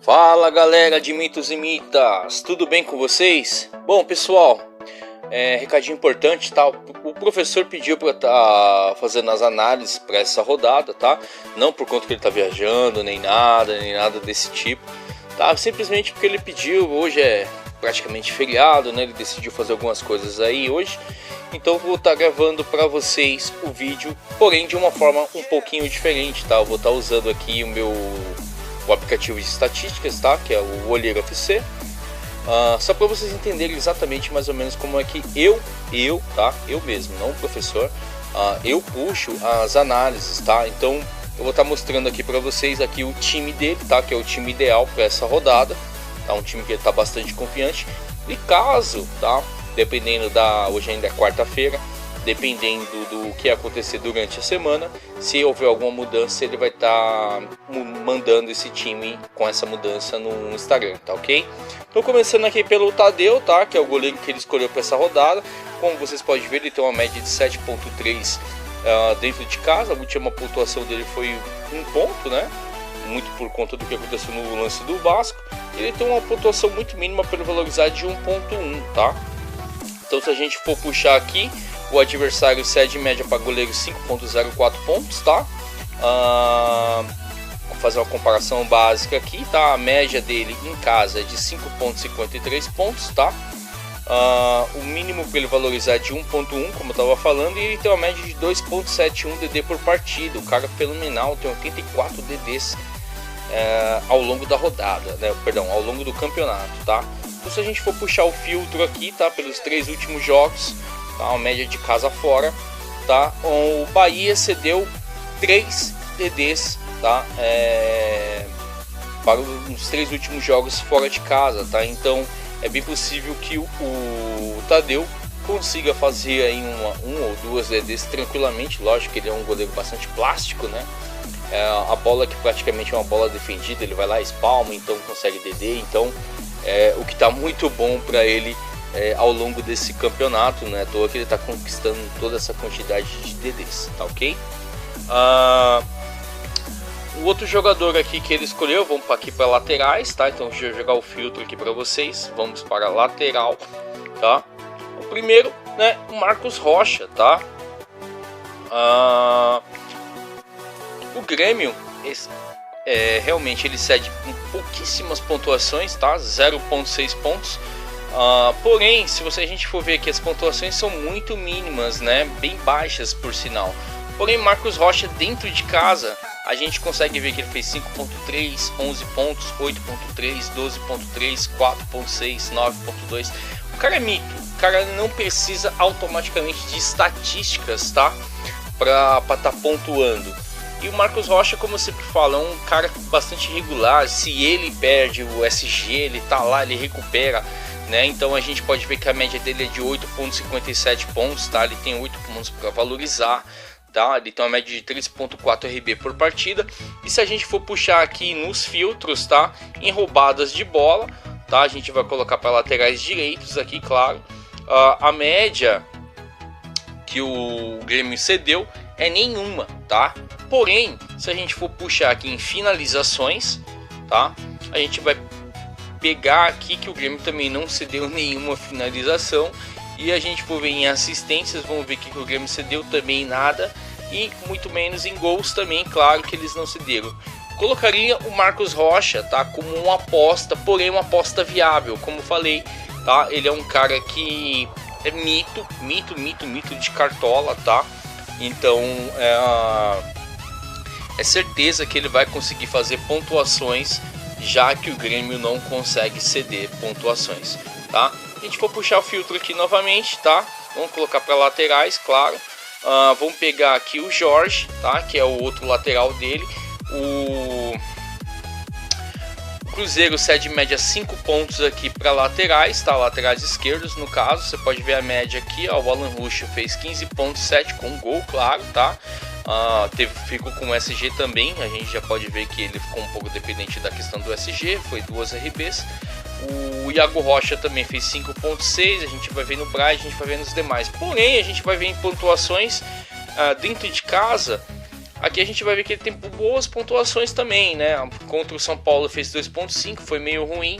Fala galera de mitos e mitas, tudo bem com vocês? Bom pessoal, recadinho importante, tá? O professor pediu para estar fazendo as análises para essa rodada, tá? Não por conta que ele tá viajando, nem nada desse tipo, tá? Simplesmente porque ele pediu. Hoje é praticamente feriado, né? Ele decidiu fazer algumas coisas aí hoje, então vou estar gravando para vocês o vídeo, porém de uma forma um pouquinho diferente, tá? Eu vou estar usando aqui o aplicativo de estatísticas, tá? Que é o Olheiro FC, só para vocês entenderem exatamente mais ou menos como é que eu mesmo, não o professor, eu puxo as análises, tá? Então eu vou estar mostrando aqui para vocês aqui o time dele, tá? Que é o time ideal para essa rodada, tá? Um time que ele tá bastante confiante, e caso, tá? Dependendo hoje ainda é quarta-feira, dependendo do que acontecer durante a semana, se houver alguma mudança, ele vai estar mandando esse time com essa mudança no Instagram, tá ok? Então começando aqui pelo Tadeu, tá? Que é o goleiro que ele escolheu para essa rodada. Como vocês podem ver, ele tem uma média de 7.3 dentro de casa. A última pontuação dele foi 1 ponto, né? Muito por conta do que aconteceu no lance do Vasco. Ele tem uma pontuação muito mínima pelo valorizar de 1.1, tá? Então se a gente for puxar aqui, o adversário cede em média para goleiro 5.04 pontos, tá? Vou fazer uma comparação básica aqui, tá? A média dele em casa é de 5.53 pontos, tá? O mínimo para ele valorizar é de 1.1, como eu estava falando, e ele tem uma média de 2.71 DD por partida. O cara é fenomenal, tem 84 DDs ao longo da rodada, né? Perdão, ao longo do campeonato, tá? Então se a gente for puxar o filtro aqui, tá? Pelos 3 últimos jogos, tá? Uma média de casa fora, tá? O Bahia cedeu 3 DDs, tá? Para os 3 últimos jogos fora de casa, tá? Então é bem possível que o Tadeu consiga fazer aí um ou 2 DDs tranquilamente. Lógico que ele é um goleiro bastante plástico, né? A bola que praticamente é uma bola defendida, ele vai lá, espalma, então consegue DD. Então o que está muito bom para ele ao longo desse campeonato, né? À toa que ele está conquistando toda essa quantidade de DDs, tá ok? O outro jogador aqui que ele escolheu, vamos aqui para laterais, tá? Então deixa eu jogar o filtro aqui para vocês. Vamos para lateral, tá? O primeiro, né? O Marcos Rocha, tá? O Grêmio realmente ele cede pouquíssimas pontuações, tá? 0.6 pontos. Porém, se a gente for ver aqui, as pontuações são muito mínimas, né? Bem baixas, por sinal. Porém, Marcos Rocha dentro de casa, a gente consegue ver que ele fez 5.3, 11 pontos, 8.3, 12.3, 4.6, 9.2. O cara é mito. O cara não precisa automaticamente de estatísticas, tá? Para estar pontuando. E o Marcos Rocha, como eu sempre falo, é um cara bastante regular. Se ele perde o SG, ele tá lá, ele recupera, né? Então a gente pode ver que a média dele é de 8.57 pontos, tá? Ele tem 8 pontos para valorizar, tá? Ele tem uma média de 3.4 RB por partida. E se a gente for puxar aqui nos filtros, tá? Em roubadas de bola, tá? A gente vai colocar para laterais direitos aqui, claro. A média que o Grêmio cedeu é nenhuma, tá? Porém, se a gente for puxar aqui em finalizações, tá? A gente vai pegar aqui que o Grêmio também não cedeu nenhuma finalização. E a gente for ver em assistências, vamos ver que o Grêmio cedeu também nada. E muito menos em gols também, claro que eles não cederam. Colocaria o Marcos Rocha, tá? Como uma aposta, porém uma aposta viável, como falei, tá? Ele é um cara que é mito de cartola, tá? Então é certeza que ele vai conseguir fazer pontuações, já que o Grêmio não consegue ceder pontuações, tá? A gente for puxar o filtro aqui novamente, tá? Vamos colocar para laterais, claro. Vamos pegar aqui o Jorge, tá? Que é o outro lateral dele. O Cruzeiro cede média 5 pontos aqui para laterais, tá? Laterais esquerdos, no caso. Você pode ver a média aqui, ó. O Alan Ruschel fez 15.7 com gol, claro, tá? Ficou com SG também. A gente já pode ver que ele ficou um pouco dependente da questão do SG. Foi 2 RBs. O Iago Rocha também fez 5.6. A gente vai ver no Braz, a gente vai ver nos demais. Porém, a gente vai ver em pontuações dentro de casa. Aqui a gente vai ver que ele tem boas pontuações também, né? Contra o São Paulo fez 2.5, foi meio ruim.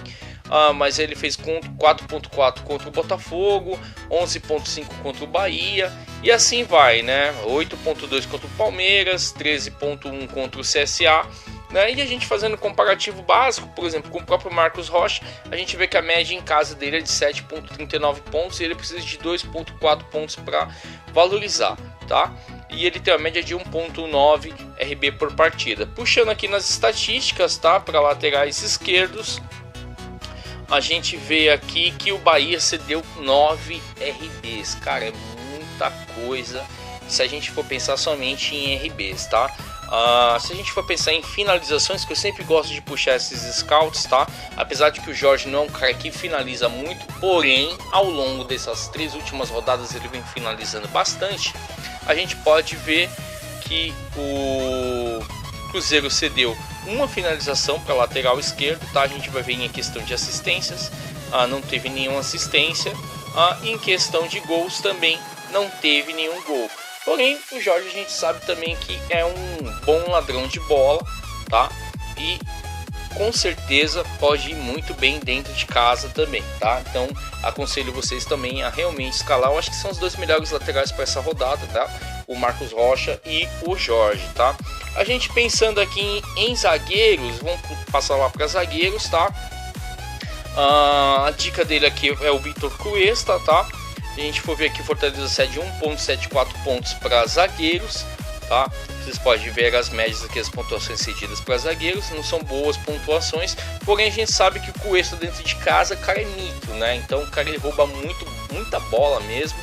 Mas ele fez 4.4 contra o Botafogo, 11.5 contra o Bahia e assim vai, né? 8.2 contra o Palmeiras, 13.1 contra o CSA, né? E a gente fazendo um comparativo básico, por exemplo, com o próprio Marcos Rocha, a gente vê que a média em casa dele é de 7.39 pontos e ele precisa de 2.4 pontos para valorizar, tá? E ele tem a média de 1.9 RB por partida. Puxando aqui nas estatísticas, tá? Para laterais esquerdos, a gente vê aqui que o Bahia cedeu 9 RBs, cara, é muita coisa se a gente for pensar somente em RBs, tá? Se a gente for pensar em finalizações, que eu sempre gosto de puxar esses scouts, tá? Apesar de que o Jorge não é um cara que finaliza muito, porém, ao longo dessas 3 últimas rodadas ele vem finalizando bastante. A gente pode ver que o Cruzeiro cedeu uma finalização para lateral esquerdo, tá? A gente vai ver em questão de assistências, não teve nenhuma assistência, em questão de gols também não teve nenhum gol. Porém, o Jorge a gente sabe também que é um bom ladrão de bola, tá? E com certeza pode ir muito bem dentro de casa também, tá? Então aconselho vocês também a realmente escalar. Eu acho que são os 2 melhores laterais para essa rodada, tá? O Marcos Rocha e o Jorge, tá? A gente pensando aqui em zagueiros, vamos passar lá para zagueiros, tá? A dica dele aqui é o Vitor Cuesta, tá? Se a gente for ver aqui, Fortaleza cede 1.74 pontos para zagueiros, tá? Vocês podem ver as médias aqui, as pontuações cedidas para zagueiros, não são boas pontuações, porém a gente sabe que o Cuesta dentro de casa, cara, é mito, né? Então o cara ele rouba muita bola mesmo.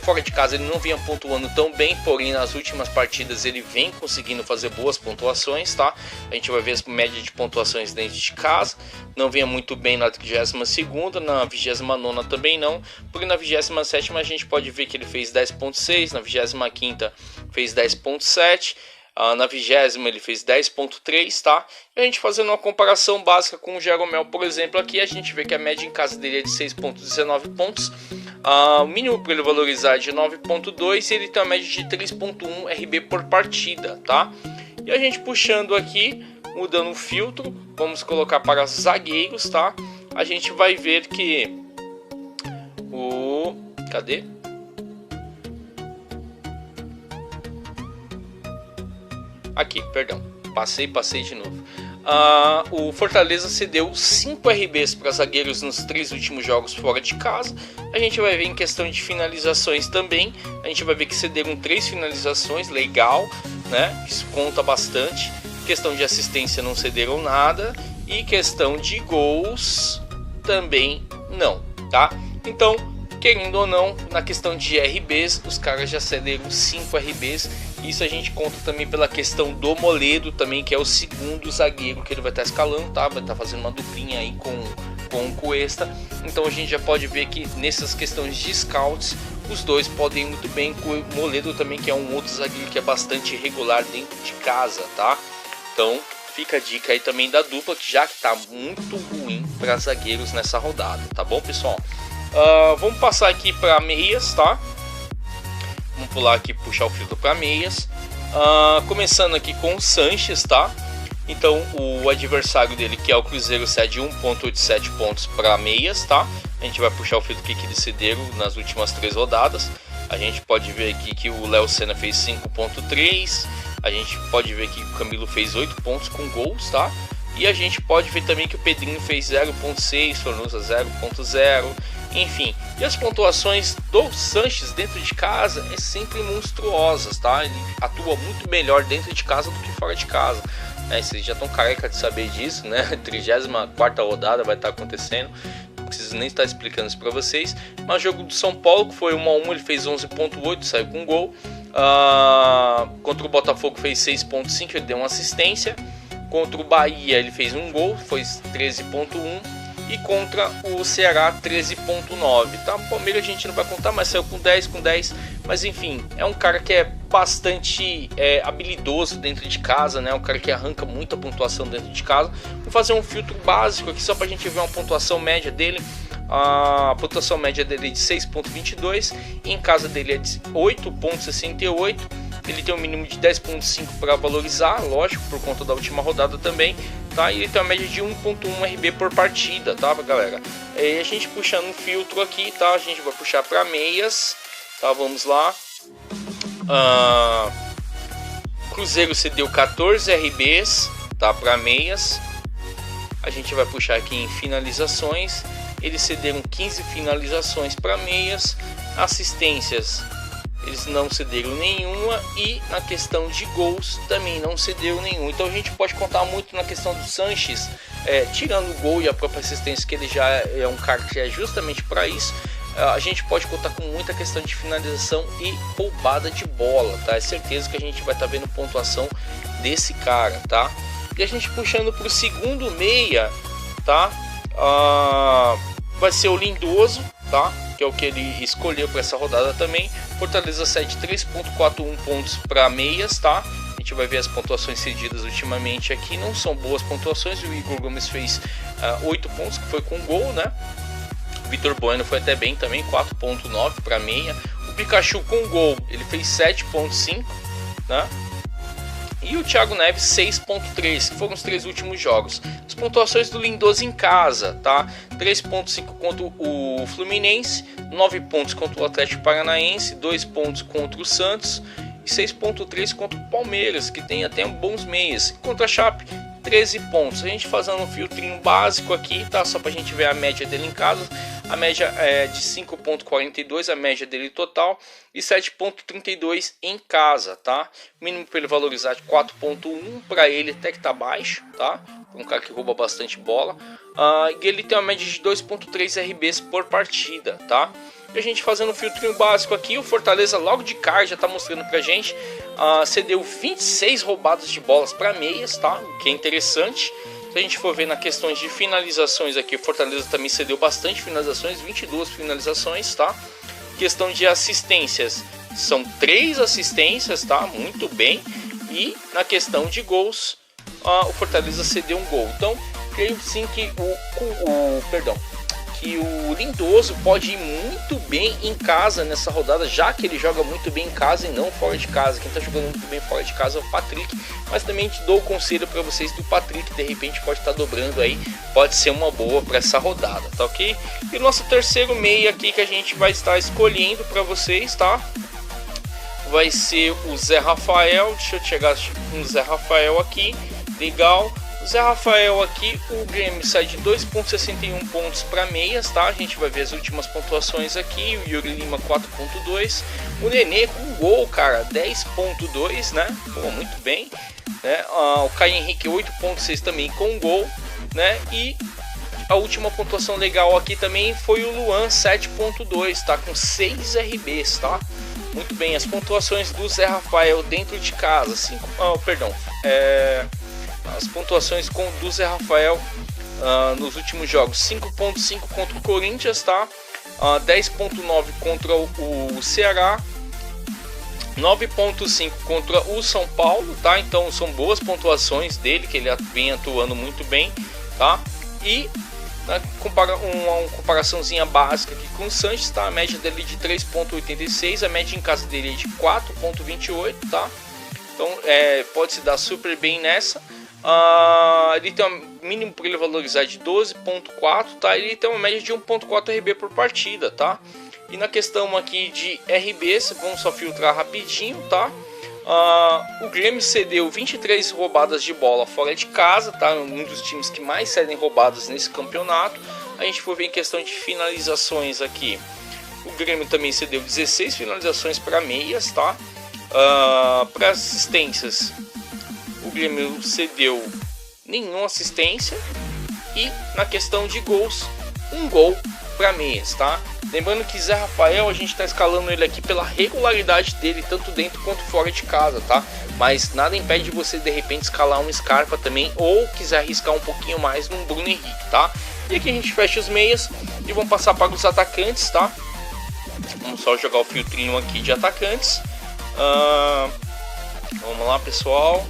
Fora de casa ele não vinha pontuando tão bem, porém nas últimas partidas ele vem conseguindo fazer boas pontuações, tá? A gente vai ver as médias de pontuações dentro de casa. Não vinha muito bem na 32ª, na 29ª também não, porque na 27ª a gente pode ver que ele fez 10.6, na 25ª fez 10.7, na 20ª ele fez 10.3, tá? E a gente fazendo uma comparação básica com o Jeromel, por exemplo, aqui a gente vê que a média em casa dele é de 6.19 pontos, o mínimo para ele valorizar é de 9.2 e ele tem uma média de 3.1 RB por partida, tá? E a gente puxando aqui, mudando o filtro, vamos colocar para zagueiros, tá? A gente vai ver que cadê? Aqui, perdão, passei de novo. O Fortaleza cedeu 5 RBs para zagueiros nos 3 últimos jogos fora de casa. A gente vai ver em questão de finalizações também. A gente vai ver que cederam 3 finalizações, legal, né? Isso conta bastante. Questão de assistência não cederam nada. E questão de gols também não, tá? Então, querendo ou não, na questão de RBs, os caras já cederam 5 RBs. Isso a gente conta também pela questão do Moledo também, que é o segundo zagueiro que ele vai estar escalando, tá? Vai estar fazendo uma duplinha aí com o Cuesta. Então a gente já pode ver que nessas questões de scouts, os dois podem ir muito bem, com o Moledo também, que é um outro zagueiro que é bastante irregular dentro de casa, tá? Então fica a dica aí também da dupla, que já está muito ruim para zagueiros nessa rodada, tá bom, pessoal? Vamos passar aqui para meias, tá? Vamos pular aqui, puxar o filtro para meias. Começando aqui com o Sanches, tá? Então o adversário dele, que é o Cruzeiro, cede 1.87 pontos para meias, tá? A gente vai puxar o filtro que eles cederam nas últimas 3 rodadas. A gente pode ver aqui que o Léo Senna fez 5.3. A gente pode ver que o Camilo fez 8 pontos com gols, tá? E a gente pode ver também que o Pedrinho fez 0.6, Fornusa 0.0, enfim. E as pontuações do Sanches dentro de casa é sempre monstruosas, tá? Ele atua muito melhor dentro de casa do que fora de casa. Vocês já estão careca de saber disso, né? 34ª rodada vai estar acontecendo. Não preciso nem estar explicando isso para vocês. Mas o jogo do São Paulo, que foi 1-1, ele fez 11.8, saiu com gol. Contra o Botafogo fez 6.5, ele deu uma assistência. Contra o Bahia ele fez um gol, foi 13.1. E contra o Ceará 13.9, tá? O Palmeiras a gente não vai contar, mas saiu com 10. Mas enfim, é um cara que é bastante habilidoso dentro de casa, né? Um cara que arranca muita pontuação dentro de casa. Vou fazer um filtro básico aqui só pra gente ver uma pontuação média dele. A pontuação média dele é de 6.22, em casa dele é de 8.68 Ele tem um mínimo de 10.5 para valorizar, lógico, por conta da última rodada também, tá? E ele tem uma média de 1.1 RB por partida, tá, galera? E a gente puxando um filtro aqui, tá? A gente vai puxar para meias, tá? Vamos lá. Cruzeiro cedeu 14 RBs, tá? Para meias. A gente vai puxar aqui em finalizações. Eles cederam 15 finalizações para meias. Assistências, eles não cederam nenhuma, e na questão de gols também não cederam nenhum. Então a gente pode contar muito na questão do Sanches, tirando o gol e a própria assistência, que ele já é um cara que é justamente para isso. A gente pode contar com muita questão de finalização e roubada de bola, tá? É certeza que a gente vai estar vendo pontuação desse cara, tá? E a gente puxando para o segundo meia, tá? Vai ser o Lindoso, tá? Que é o que ele escolheu para essa rodada também. Fortaleza cede 3.41 pontos para meias, tá? A gente vai ver as pontuações cedidas ultimamente aqui, não são boas pontuações. O Igor Gomes fez 8 pontos, que foi com gol, né? O Vitor Bueno foi até bem também, 4.9 para meia. O Pikachu com gol, ele fez 7.5, né? E o Thiago Neves 6.3, que foram os 3 últimos jogos. As pontuações do Lindoso em casa, tá? 3.5 contra o Fluminense, 9 pontos contra o Atlético Paranaense, 2 pontos contra o Santos e 6.3 contra o Palmeiras, que tem até bons meias. Contra a Chape, 13 pontos. A gente fazendo um filtrinho básico aqui, tá? Só pra gente ver a média dele em casa. A média é de 5.42, a média dele total, e 7.32 em casa, tá? Mínimo para ele valorizar de 4.1, para ele até que tá baixo, tá? Um cara que rouba bastante bola. E ele tem uma média de 2.3 RBs por partida, tá? E a gente fazendo um filtrinho básico aqui, o Fortaleza logo de cara já tá mostrando pra gente, cedeu 26 roubadas de bolas para meias, tá? O que é interessante. Se a gente for ver na questões de finalizações aqui, o Fortaleza também cedeu bastante finalizações, 22 finalizações, tá? Questão de assistências, são 3 assistências, tá? Muito bem. E na questão de gols, o Fortaleza cedeu um gol. Então, creio sim que que o Lindoso pode ir muito bem em casa nessa rodada, já que ele joga muito bem em casa e não fora de casa. Quem está jogando muito bem fora de casa é o Patrick, mas também te dou o conselho para vocês do Patrick, de repente pode estar dobrando aí, pode ser uma boa para essa rodada, tá ok? E o nosso terceiro meia aqui que a gente vai estar escolhendo para vocês, tá? Vai ser o Zé Rafael. Deixa eu chegar no Zé Rafael aqui, legal. Zé Rafael aqui, o Grêmio sai de 2.61 pontos para meias, tá? A gente vai ver as últimas pontuações aqui. O Yuri Lima 4.2, o Nenê com gol, cara, 10.2, né? Pô, muito bem, né? O Caio Henrique 8.6 também com gol, né? E a última pontuação legal aqui também foi o Luan 7.2, tá? Com 6 RBs, tá? Muito bem, as pontuações do Zé Rafael dentro de casa, as pontuações do Zé Rafael nos últimos jogos: 5.5 contra o Corinthians, tá? 10.9 contra o Ceará, 9.5 contra o São Paulo, tá? Então são boas pontuações dele, que ele vem atuando muito bem, tá? E uma comparaçãozinha básica aqui com o Sanches, tá? A média dele de 3.86, a média em casa dele é de 4.28, tá? Então pode se dar super bem nessa. Ele tem um mínimo para ele valorizar de 12.4, tá? Ele tem uma média de 1.4 RB por partida, tá? E na questão aqui de RBs, vamos só filtrar rapidinho, tá? O Grêmio cedeu 23 roubadas de bola fora de casa, tá? Um dos times que mais cedem roubadas nesse campeonato. A gente for ver em questão de finalizações aqui, o Grêmio também cedeu 16 finalizações para meias, tá? Para assistências, o Grêmio cedeu nenhuma assistência. E na questão de gols, um gol para meias, tá? Lembrando que Zé Rafael, a gente está escalando ele aqui pela regularidade dele, tanto dentro quanto fora de casa, tá? Mas nada impede de você de repente escalar um Scarpa também, ou quiser arriscar um pouquinho mais num Bruno Henrique, tá? E aqui a gente fecha os meias e vamos passar para os atacantes, tá? Vamos só jogar o filtrinho aqui de atacantes. Vamos lá, pessoal.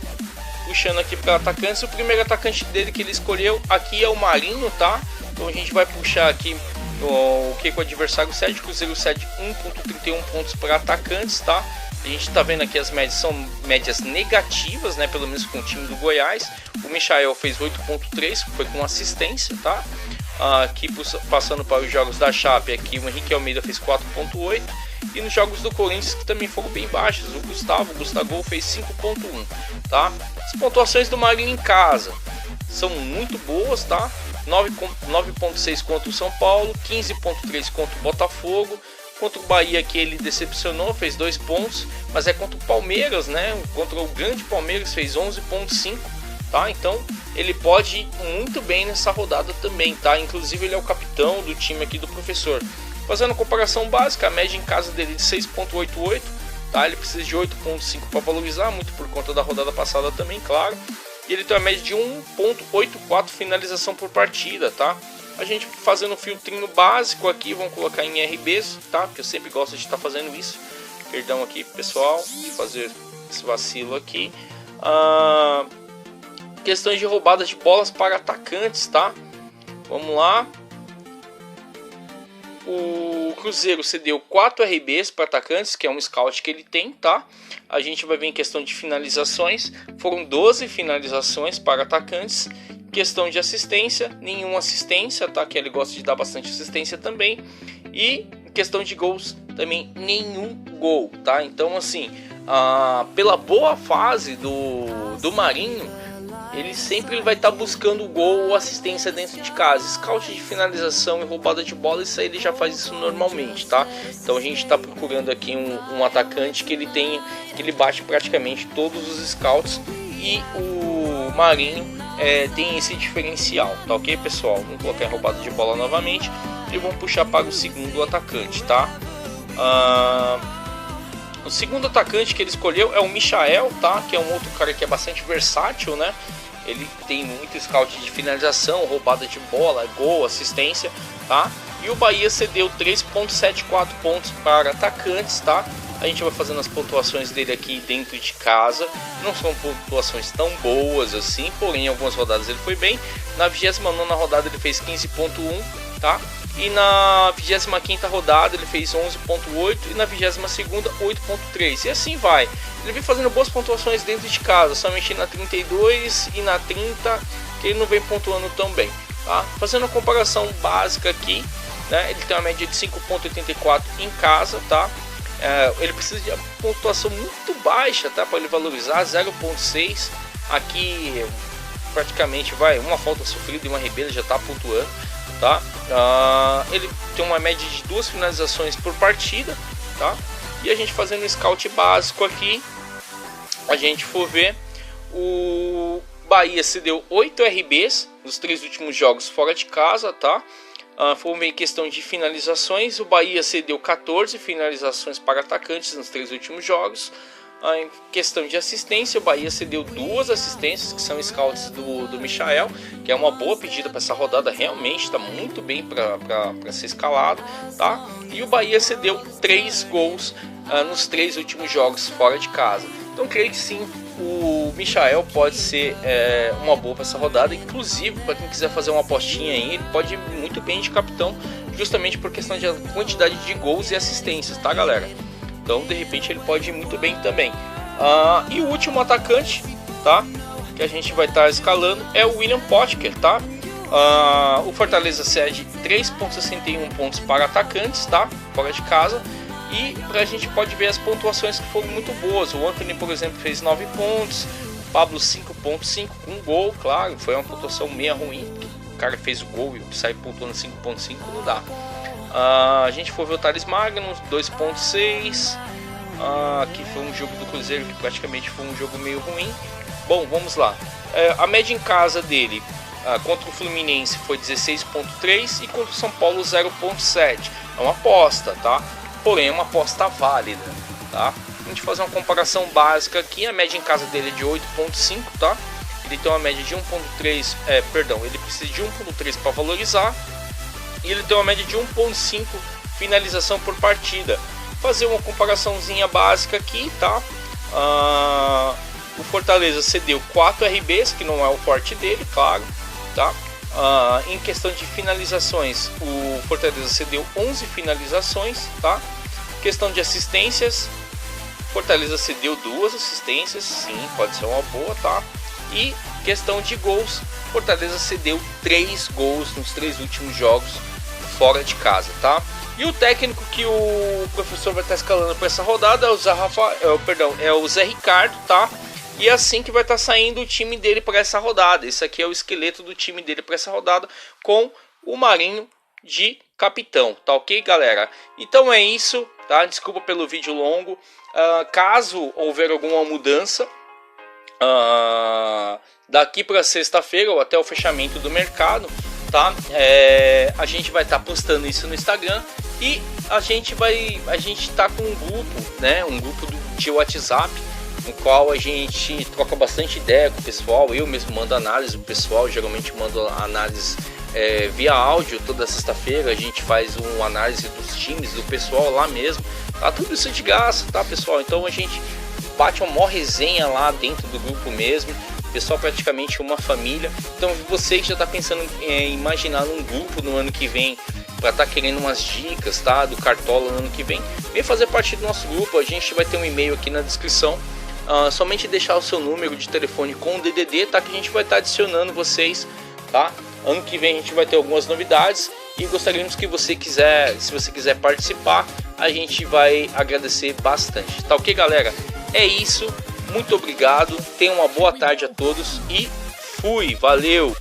Puxando aqui para atacantes, o primeiro atacante dele que ele escolheu aqui é o Marinho, tá? Então a gente vai puxar aqui o que o adversário cede. O Cruzeiro cede 1.31 pontos para atacantes, tá? A gente está vendo aqui as médias são médias negativas, né? Pelo menos com o time do Goiás. O Michael fez 8.3, foi com assistência, tá? Aqui passando para os jogos da Chape, aqui o Henrique Almeida fez 4.8. E nos jogos do Corinthians, que também foram bem baixos, o Gustavo fez 5.1, tá? As pontuações do Marinho em casa são muito boas, tá? 9.6 contra o São Paulo, 15.3 contra o Botafogo. Contra o Bahia, que ele decepcionou, fez 2 pontos, mas é contra o Palmeiras, né? Contra o grande Palmeiras fez 11.5, tá? Então ele pode ir muito bem nessa rodada também, tá? Inclusive ele é o capitão do time aqui do professor. Fazendo comparação básica, a média em casa dele de 6.88, tá? Ele precisa de 8.5 para valorizar, muito por conta da rodada passada também, claro. E ele tem uma média de 1.84 finalização por partida, tá? A gente fazendo um filtrinho básico aqui, vamos colocar em RBs, tá? Porque eu sempre gosto de estar fazendo isso. Perdão aqui, pessoal, de fazer esse vacilo aqui. Questões de roubadas de bolas para atacantes, tá? Vamos lá. O Cruzeiro cedeu 4 RBs para atacantes, que é um scout que ele tem, tá? A gente vai ver em questão de finalizações. Foram 12 finalizações para atacantes. Questão de assistência, nenhuma assistência, tá? Que ele gosta de dar bastante assistência também. E questão de gols, também nenhum gol, tá? Então, assim, pela boa fase do Marinho, ele sempre vai estar buscando o gol ou assistência dentro de casa. Scout de finalização e roubada de bola, isso aí ele já faz isso normalmente, tá? Então a gente está procurando aqui um atacante que ele bate praticamente todos os scouts, e o Marinho tem esse diferencial, tá ok, pessoal? Vamos colocar em roubada de bola novamente e vamos puxar para o segundo atacante, tá? O segundo atacante que ele escolheu é o Michael, tá? Que é um outro cara que é bastante versátil, né? Ele tem muito scout de finalização, roubada de bola, gol, assistência, tá? E o Bahia cedeu 3.74 pontos para atacantes, tá? A gente vai fazendo as pontuações dele aqui dentro de casa. Não são pontuações tão boas assim, porém em algumas rodadas ele foi bem. Na 29ª rodada ele fez 15.1, tá? E na 25ª rodada ele fez 11.8 e na 22ª 8.3, e assim vai. Ele vem fazendo boas pontuações dentro de casa, somente na 32 e na 30 que ele não vem pontuando tão bem, tá? Fazendo uma comparação básica aqui, né? Ele tem uma média de 5.84 em casa, tá? Ele precisa de uma pontuação muito baixa, tá? Para ele valorizar 0.6. Aqui praticamente vai uma falta sofrida e uma RB, ele já está pontuando, tá? Ele tem uma média de 2 finalizações por partida, tá? E a gente fazendo um scout básico aqui, a gente for ver, o Bahia cedeu 8 RBs nos 3 últimos jogos fora de casa, tá? Vamos ver em questão de finalizações, o Bahia cedeu 14 finalizações para atacantes nos 3 últimos jogos. Em questão de assistência, o Bahia cedeu 2 assistências, que são scouts do Michael, que é uma boa pedida para essa rodada, realmente está muito bem para ser escalado, tá? E o Bahia cedeu 3 gols nos 3 últimos jogos fora de casa. Então creio que sim, o Michael pode ser uma boa para essa rodada. Inclusive, para quem quiser fazer uma apostinha aí, ele pode ir muito bem de capitão, justamente por questão de quantidade de gols e assistências, tá, galera? Então, de repente, ele pode ir muito bem também. E o último atacante, tá, que a gente vai estar escalando é o William Potker, tá? O Fortaleza cede 3.61 pontos para atacantes, tá? Fora de casa. E a gente pode ver as pontuações que foram muito boas. O Anthony, por exemplo, fez 9 pontos. O Pablo 5.5 com um gol, claro. Foi uma pontuação meio ruim. O cara fez o gol e sai pontuando 5.5, não dá. A gente for ver o Thales Magno, 2.6. Aqui foi um jogo do Cruzeiro que praticamente foi um jogo meio ruim. Bom, vamos lá. A média em casa dele contra o Fluminense foi 16.3 e contra o São Paulo 0.7. É uma aposta, tá? Porém é uma aposta válida, tá? A gente fazer uma comparação básica aqui, a média em casa dele é de 8.5, tá? Ele tem uma média de 1.3, ele precisa de 1.3 para valorizar. E ele tem uma média de 1.5 finalização por partida. Fazer uma comparaçãozinha básica aqui, tá? O Fortaleza cedeu 4 RBs, que não é o forte dele, claro, tá? Em questão de finalizações, o Fortaleza cedeu 11 finalizações, tá? Questão de assistências, Fortaleza cedeu 2 assistências, sim, pode ser uma boa, tá? E questão de gols, Fortaleza cedeu 3 gols nos 3 últimos jogos fora de casa, tá? E o técnico que o professor vai estar escalando para essa rodada é o Zé Ricardo, tá? E é assim que vai estar saindo o time dele para essa rodada. Esse aqui é o esqueleto do time dele para essa rodada, com o Marinho de capitão, tá ok, galera? Então é isso, tá? Desculpa pelo vídeo longo. Caso houver alguma mudança daqui para sexta-feira ou até o fechamento do mercado, tá? A gente vai estar postando isso no Instagram e a gente tá com um grupo, né? Um grupo de WhatsApp, no qual a gente troca bastante ideia com o pessoal. Eu mesmo mando análise, o pessoal geralmente manda análise via áudio. Toda sexta-feira a gente faz uma análise dos times do pessoal lá mesmo, tá? Tudo isso de graça, tá, pessoal? Então a gente bate uma maior resenha lá dentro do grupo mesmo. Pessoal, praticamente uma família. Então você que já está pensando em imaginar um grupo no ano que vem, para estar querendo umas dicas, tá, do Cartola no ano que vem, vem fazer parte do nosso grupo. A gente vai ter um e-mail aqui na descrição. Somente deixar o seu número de telefone com o DDD, tá, que a gente vai estar adicionando vocês, tá? Ano que vem a gente vai ter algumas novidades e gostaríamos que se você quiser participar, a gente vai agradecer bastante, tá ok, galera? É isso, muito obrigado, tenham uma boa tarde a todos e fui, valeu!